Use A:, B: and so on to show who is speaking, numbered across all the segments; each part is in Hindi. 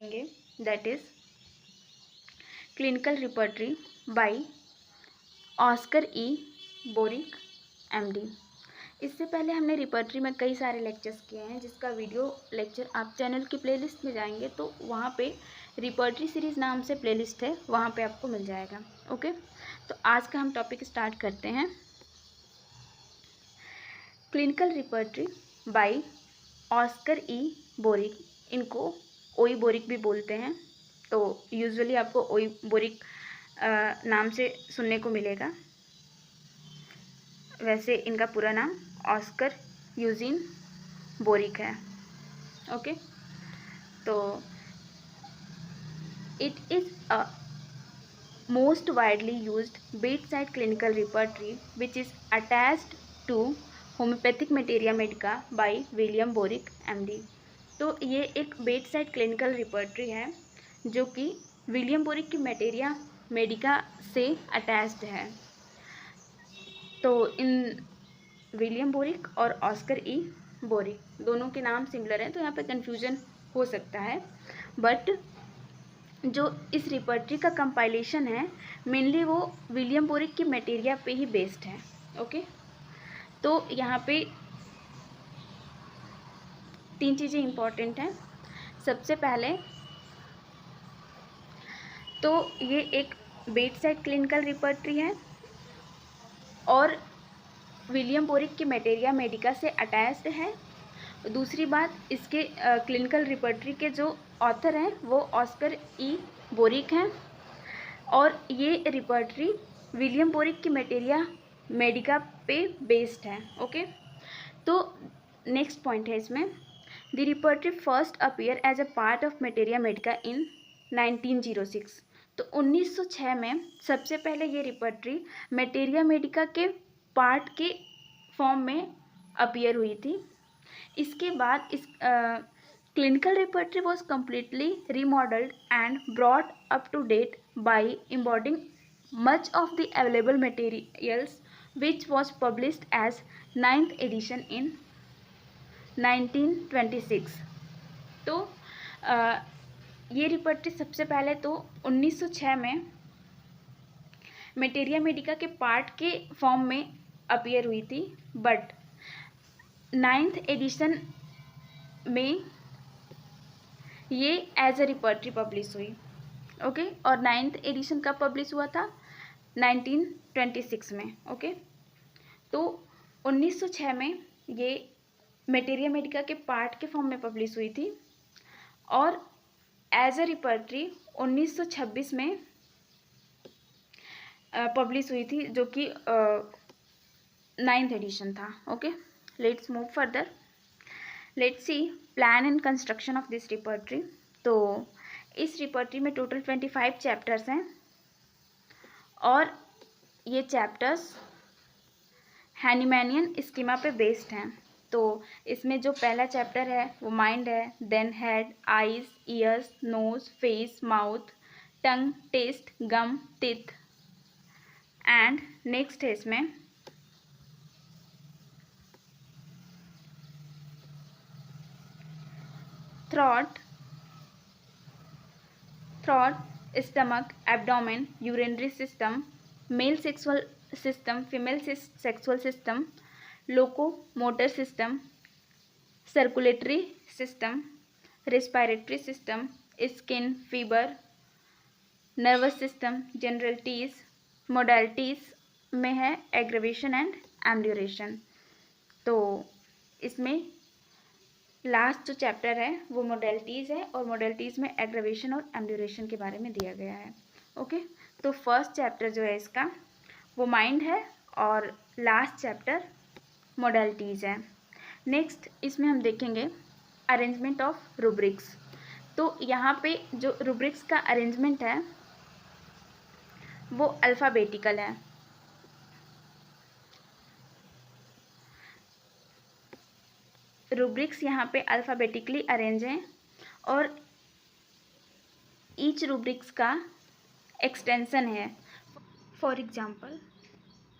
A: देखेंगे, that is clinical repertory by Oscar E Boericke MD. इससे पहले हमने रिपर्टरी में कई सारे लेक्चर्स किए हैं, जिसका वीडियो लेक्चर आप चैनल की प्लेलिस्ट में जाएंगे तो वहाँ पे रिपर्टरी सीरीज़ नाम से प्लेलिस्ट है, वहाँ पे आपको मिल जाएगा। ओके, तो आज का हम टॉपिक स्टार्ट करते हैं। Clinical repertory by Oscar E boric, इनको ओई बोरिक भी बोलते हैं, तो यूजुअली आपको ओई बोरिक नाम से सुनने को मिलेगा। वैसे इनका पूरा नाम ऑस्कर यूजीन बोरिक है। ओके, तो it is a most widely used bedside clinical repertory which is attached to homeopathic materia medica by William boric MD। तो ये एक बेडसाइड क्लिनिकल रिपर्टरी है जो कि विलियम बोरिक की materia medica से अटैच्ड है। तो इन विलियम बोरिक और ऑस्कर ई बोरिक दोनों के नाम सिमिलर हैं, तो यहाँ पे कन्फ्यूजन हो सकता है, बट जो इस रिपर्टरी का कंपाइलेशन है मेनली वो विलियम बोरिक की मटेरिया पे ही बेस्ड है। ओके, तो यहाँ पे 3 चीज़ें इम्पॉर्टेंट हैं। सबसे पहले तो ये एक बेडसाइड क्लिनिकल रिपर्टरी है और विलियम बोरिक की मटेरिया मेडिका से अटैच्ड है। दूसरी बात, इसके क्लिनिकल रिपर्टरी के जो ऑथर हैं वो ऑस्कर ई बोरिक हैं और ये रिपर्टरी विलियम बोरिक की मटेरिया मेडिका पे बेस्ड है। ओके, तो नेक्स्ट पॉइंट है इसमें, the repertory first appear as a part of materia medica in 1906। तो 1906 में सबसे पहले ये रिपर्टरी मटेरिया मेडिका के पार्ट के फॉर्म में अपीयर हुई थी। इसके बाद इस clinical repertory was completely remodeled and brought up to date by embodying much of the available materials, which was published as 9th edition in 1926। तो ये रिपर्टरी सबसे पहले तो 1906 में मटेरिया मेडिका के पार्ट के फॉर्म में अपीयर हुई थी, बट 9th एडिशन में ये एज अ रिपर्टरी पब्लिश हुई। ओके, और 9th एडिशन कब पब्लिश हुआ था? 1926 में। ओके, तो 1906 में ये मटेरिया मेडिका के पार्ट के फॉर्म में पब्लिश हुई थी और एज अ रिपर्टरी 1926 में पब्लिश हुई थी, जो कि 9th एडिशन था। Okay, let's move further. Let's see plan and construction of this repertory. तो इस रिपर्टरी में टोटल 25 चैप्टर्स हैं और ये चैप्टर्स हैनिमैनियन स्कीमा पे बेस्ड हैं। तो इसमें जो पहला चैप्टर है वो माइंड है, then head, eyes, ears, nose, face, mouth, tongue, taste, gum, teeth, and next है इसमें throat, stomach, abdomen, urinary system, male sexual system, female sexual system, locomotor system, circulatory system, respiratory system, skin, fever, nervous system, generalities, modalities में है aggravation and amelioration। तो इसमें लास्ट जो चैप्टर है वो मोडेलिटीज़ है और मोडेलिटीज़ में एग्रेवेशन और एम्ब्यूरेशन के बारे में दिया गया है। ओके, तो फर्स्ट चैप्टर जो है इसका वो माइंड है और लास्ट चैप्टर मोडेलिटीज़ है। नेक्स्ट इसमें हम देखेंगे अरेंजमेंट ऑफ रूब्रिक्स। तो यहाँ पे जो रूब्रिक्स का अरेंजमेंट है वो अल्फ़ाबेटिकल है। रूब्रिक्स यहाँ पे अल्फ़ाबेटिकली अरेंज हैं और ईच रूब्रिक्स का एक्सटेंसन है। फॉर एग्जांपल,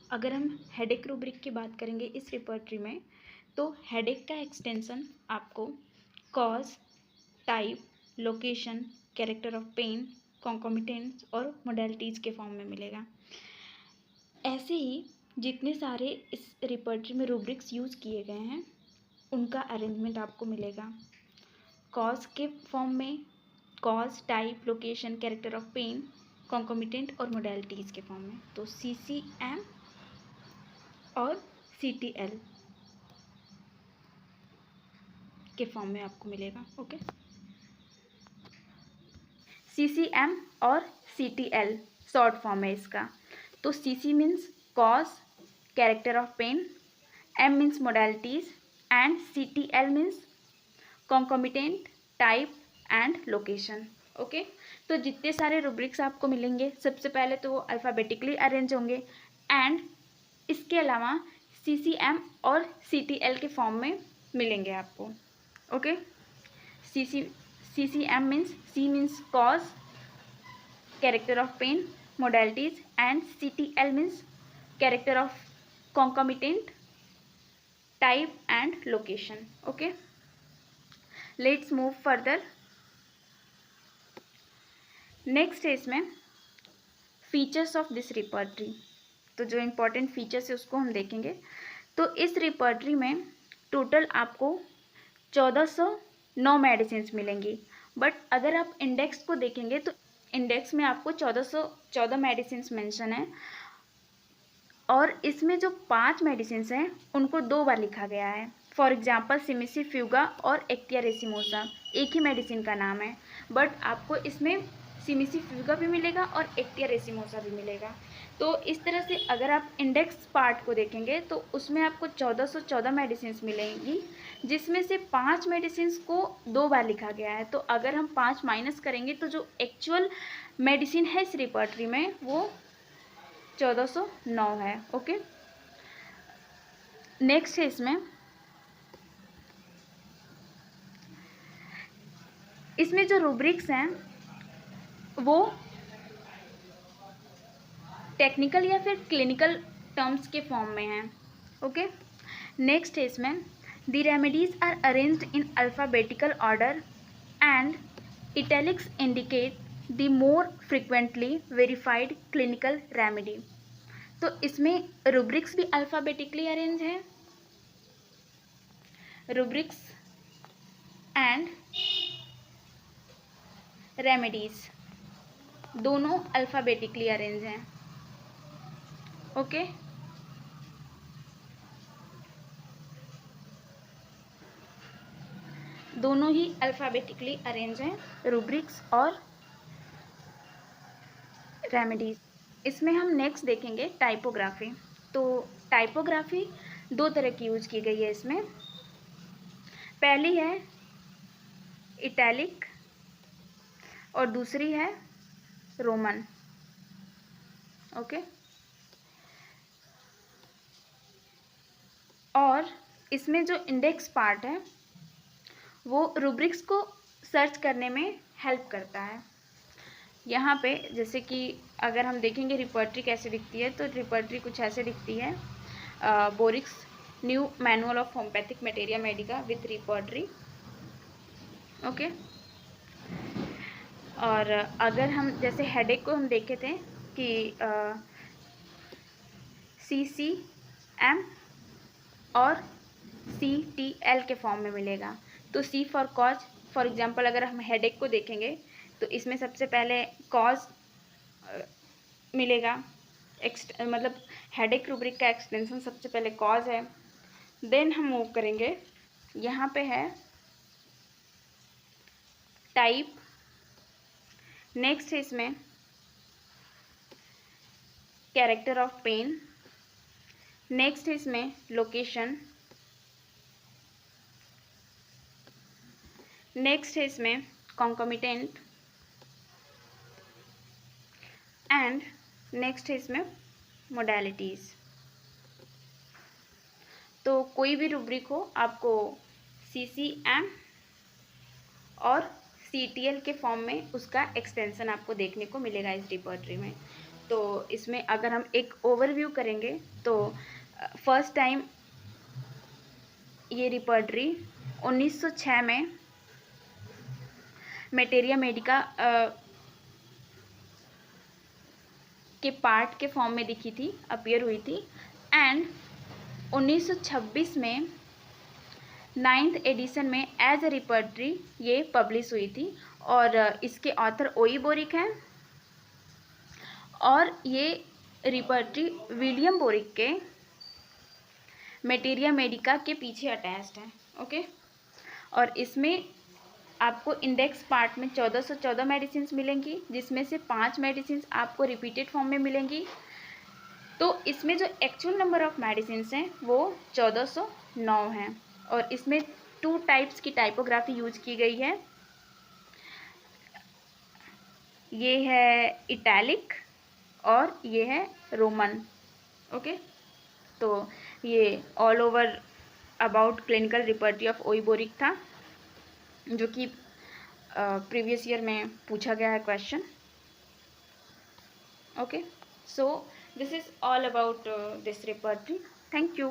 A: अगर हम हेडेक रूब्रिक की बात करेंगे इस रिपर्टरी में, तो हेडेक का एक्सटेंसन आपको cause, type, location, character of pain, concomitants और मोडेलिटीज़ के फॉर्म में मिलेगा। ऐसे ही जितने सारे इस रिपर्टरी में रूब्रिक्स यूज़ किए गए हैं उनका अरेंजमेंट आपको मिलेगा। कॉज के फॉर्म में cause, type, location, character of pain, concomitant और मोडेलिटीज़ के फॉर्म में। तो CCM और CTL के फॉर्म में आपको मिलेगा। ओके, CCM और CTL शॉर्ट फॉर्म है इसका। तो CC means cause, character of pain, M means modalities and CTL means concomitant, type and location. Okay, तो जितने सारे रूब्रिक्स आपको मिलेंगे सबसे पहले तो वो अल्फ़ाबेटिकली अरेंज होंगे एंड इसके अलावा CCM और CTL के फॉर्म में मिलेंगे आपको। Okay, CCM means C means cause, character of pain, modalities and CTL means character of concomitant, type and location. Okay, let's move further. Next है इसमें फीचर्स ऑफ दिस रिपर्टरी। तो जो इम्पोर्टेंट फीचर्स है उसको हम देखेंगे। तो इस रिपर्टरी में टोटल आपको 1409 मेडिसिन्स मिलेंगी, बट अगर आप इंडेक्स को देखेंगे तो इंडेक्स में आपको 1414 मेडिसिन्स मेंशन है और इसमें जो 5 मेडिसिन्स हैं उनको 2 बार लिखा गया है। फॉर एग्जाम्पल सिमिसिफ्यूगा और एक्टिया रेसिमोसा एक ही मेडिसिन का नाम है, बट आपको इसमें सिमिसिफ्यूगा भी मिलेगा और एक्टिया रेसिमोसा भी मिलेगा। तो इस तरह से अगर आप इंडेक्स पार्ट को देखेंगे तो उसमें आपको 1414 मेडिसिन्स मिलेंगी, जिसमें से 5 मेडिसिन्स को 2 बार लिखा गया है। तो अगर हम 5 माइनस करेंगे तो जो एक्चुअल मेडिसिन है इस रिपर्टरी में वो 1409 है। ओके, नेक्स्ट है इसमें जो रूब्रिक्स हैं वो टेक्निकल या फिर क्लिनिकल टर्म्स के फॉर्म में हैं। ओके, नेक्स्ट है इसमें the remedies are arranged in alphabetical order and italics indicate the more frequently verified clinical remedy. तो इसमें रूब्रिक्स भी अल्फ़ाबेटिकली अरेंज हैं, रूब्रिक्स एंड रेमेडीज दोनों अल्फ़ाबेटिकली अरेंज हैं। ओके, दोनों ही अल्फ़ाबेटिकली अरेंज हैं, रूब्रिक्स और रेमेडीज। इसमें हम नेक्स्ट देखेंगे टाइपोग्राफी। तो टाइपोग्राफी 2 तरह की यूज की गई है इसमें। पहली है इटैलिक और दूसरी है रोमन। ओके, और इसमें जो इंडेक्स पार्ट है वो रूब्रिक्स को सर्च करने में हेल्प करता है। यहाँ पे जैसे कि अगर हम देखेंगे रिपर्टरी कैसे दिखती है, तो रिपर्टरी कुछ ऐसे दिखती है। Boericke's new manual of homoeopathic materia medica with repertory. Okay, और अगर हम जैसे हेडेक को हम देखे थे कि CCM और CTL के फॉर्म में मिलेगा। तो C for cause, for example अगर हम हेडेक को देखेंगे तो इसमें सबसे पहले कॉज मिलेगा, मतलब हेडेक रूब्रिक का एक्सटेंशन सबसे पहले कॉज है। देन हम मूव करेंगे, यहाँ पे है टाइप, नेक्स्ट है इसमें कैरेक्टर ऑफ पेन, नेक्स्ट है इसमें लोकेशन, नेक्स्ट है इसमें कॉन्कोमिटेंट एंड नेक्स्ट है इसमें मोडेलिटीज़। तो कोई भी रूब्रिक हो आपको CCM और CTL के फॉर्म में उसका एक्सटेंशन आपको देखने को मिलेगा इस रिपर्टरी में। तो इसमें अगर हम एक ओवरव्यू करेंगे तो फर्स्ट टाइम ये रिपर्टरी 1906 में मेटेरिया मेडिका के पार्ट के फॉर्म में दिखी थी, अपीयर हुई थी। एंड 1926 में 9th एडिशन में एज ए रिपर्टरी ये पब्लिश हुई थी, और इसके ऑथर ओई बोरिक हैं, और ये रिपर्टरी विलियम बोरिक के मेटेरिया मेडिका के पीछे अटैच्ड है। ओके, और इसमें आपको इंडेक्स पार्ट में 1414 मेडिसिन मिलेंगी, जिसमें से 5 मेडिसिन आपको रिपीटेड फॉर्म में मिलेंगी। तो इसमें जो एक्चुअल नंबर ऑफ मेडिसिन हैं वो 1409 हैं, और इसमें 2 टाइप्स की टाइपोग्राफी यूज की गई है। ये है इटैलिक और ये है रोमन। ओके, तो ये all over about clinical repertory of ओई बोरिक था, जो कि प्रीवियस ईयर में पूछा गया है question. Okay, so this is all about this repertory. Thank you.